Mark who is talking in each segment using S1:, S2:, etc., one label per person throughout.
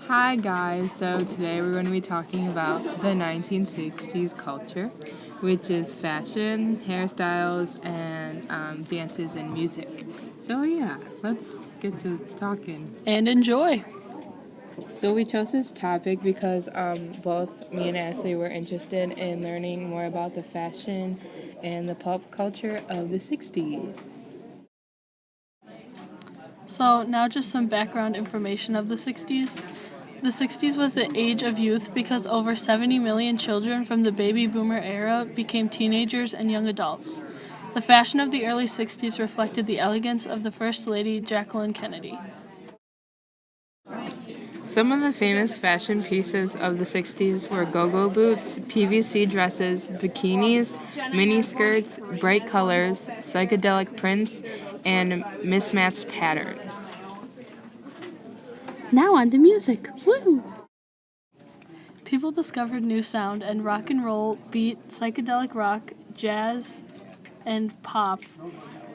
S1: Hi guys, so today we're going to be talking about the 1960s culture, which is fashion, hairstyles, and dances and music. So yeah, let's get to talking.
S2: And enjoy.
S1: So we chose this topic because both me and Ashley were interested in learning more about the fashion and the pop culture of the 60s.
S2: So, now just some background information of the 60s. The 60s was the age of youth because over 70 million children from the baby boomer era became teenagers and young adults. The fashion of the early 60s reflected the elegance of the First Lady Jacqueline Kennedy.
S1: Some of the famous fashion pieces of the 60s were go-go boots, PVC dresses, bikinis, miniskirts, bright colors, psychedelic prints, and mismatched patterns.
S2: Now on to music. Woo! People discovered new sound and rock and roll, beat, psychedelic rock, jazz, and pop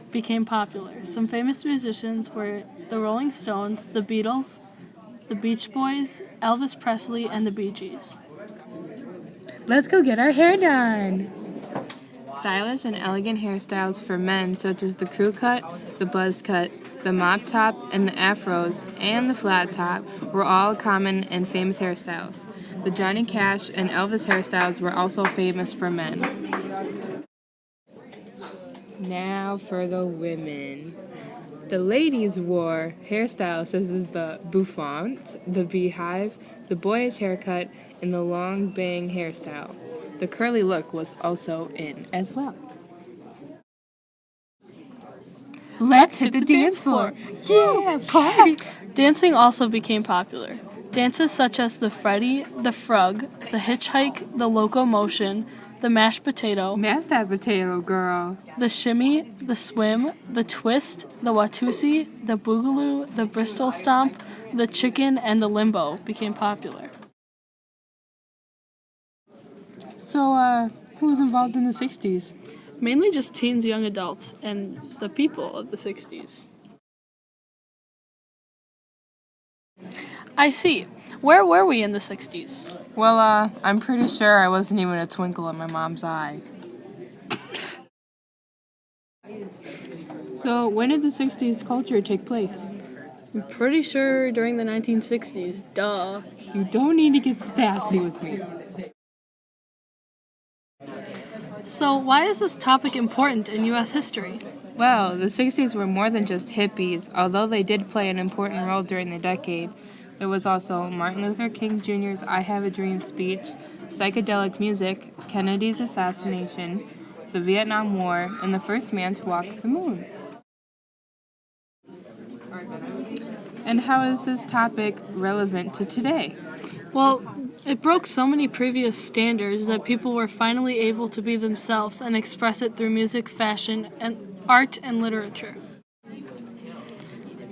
S2: became popular. Some famous musicians were the Rolling Stones, the Beatles, the Beach Boys, Elvis Presley, and the Bee Gees.
S1: Let's go get our hair done! Stylish and elegant hairstyles for men, such as the crew cut, the buzz cut, the mop top, and the afros, and the flat top, were all common and famous hairstyles. The Johnny Cash and Elvis hairstyles were also famous for men. Now for the women. The ladies wore hairstyles such as the bouffant, the beehive, the boyish haircut, and the long bang hairstyle. The curly look was also in as well. Let's hit the dance floor! Yeah, party!
S2: Dancing also became popular. Dances such as the Freddy, the Frug, the Hitchhike, the Locomotion, the Mashed Potato,
S1: Mash that potato, girl.
S2: the Shimmy, the Swim, the Twist, the Watusi, the Boogaloo, the Bristol Stomp, the Chicken, and the Limbo became popular.
S1: So, who was involved in the 60s?
S2: Mainly just teens, young adults, and the people of the 60s. I see. Where were we in the 60s?
S1: Well, I'm pretty sure I wasn't even a twinkle in my mom's eye. So, when did the 60s culture take place?
S2: I'm pretty sure during the 1960s. Duh.
S1: You don't need to get sassy with me.
S2: So, why is this topic important in U.S. history?
S1: Well, the 60s were more than just hippies, although they did play an important role during the decade. There was also Martin Luther King Jr.'s I Have a Dream speech, psychedelic music, Kennedy's assassination, the Vietnam War, and the first man to walk the moon. And how is this topic relevant to today?
S2: Well, it broke so many previous standards that people were finally able to be themselves and express it through music, fashion, and art and literature.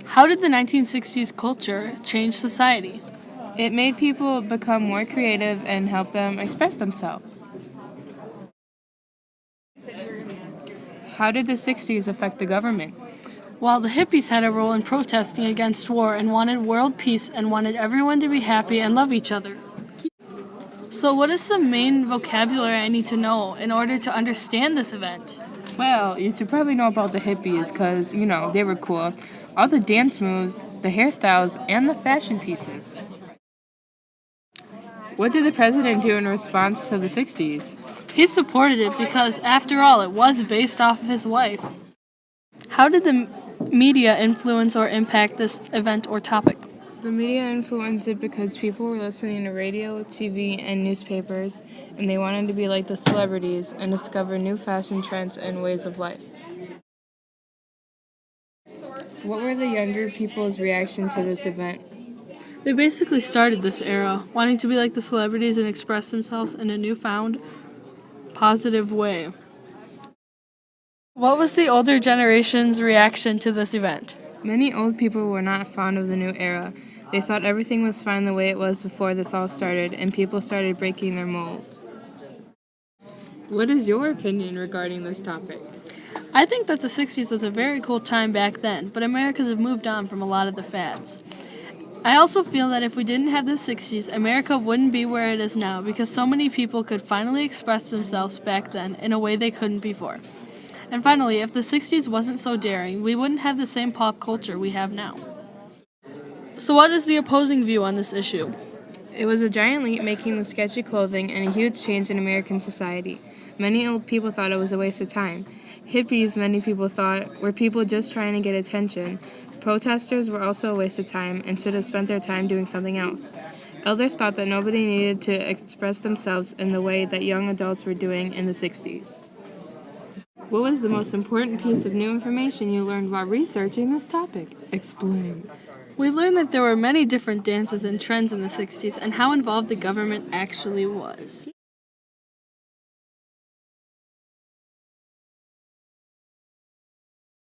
S2: How did the 1960s culture change society?
S1: It made people become more creative and help them express themselves. How did the 60s affect the government?
S2: While the hippies had a role in protesting against war and wanted world peace and wanted everyone to be happy and love each other. So, what is the main vocabulary I need to know in order to understand this event?
S1: Well, you should probably know about the hippies because, they were cool. All the dance moves, the hairstyles, and the fashion pieces. What did the president do in response to the 60s?
S2: He supported it because, after all, it was based off of his wife. How did the media influence or impact this event or topic?
S1: The media influenced it because people were listening to radio, TV, and newspapers, and they wanted to be like the celebrities and discover new fashion trends and ways of life. What were the younger people's reaction to this event?
S2: They basically started this era, wanting to be like the celebrities and express themselves in a newfound, positive way. What was the older generation's reaction to this event?
S1: Many old people were not fond of the new era. They thought everything was fine the way it was before this all started, and people started breaking their molds. What is your opinion regarding this topic?
S2: I think that the 60s was a very cool time back then, but Americans have moved on from a lot of the fads. I also feel that if we didn't have the 60s, America wouldn't be where it is now because so many people could finally express themselves back then in a way they couldn't before. And finally, if the 60s wasn't so daring, we wouldn't have the same pop culture we have now. So, what is the opposing view on this issue?
S1: It was a giant leap making the sketchy clothing and a huge change in American society. Many old people thought it was a waste of time. Hippies, many people thought, were people just trying to get attention. Protesters were also a waste of time and should have spent their time doing something else. Elders thought that nobody needed to express themselves in the way that young adults were doing in the 60s. What was the most important piece of new information you learned while researching this topic? Explain.
S2: We learned that there were many different dances and trends in the 60s and how involved the government actually was.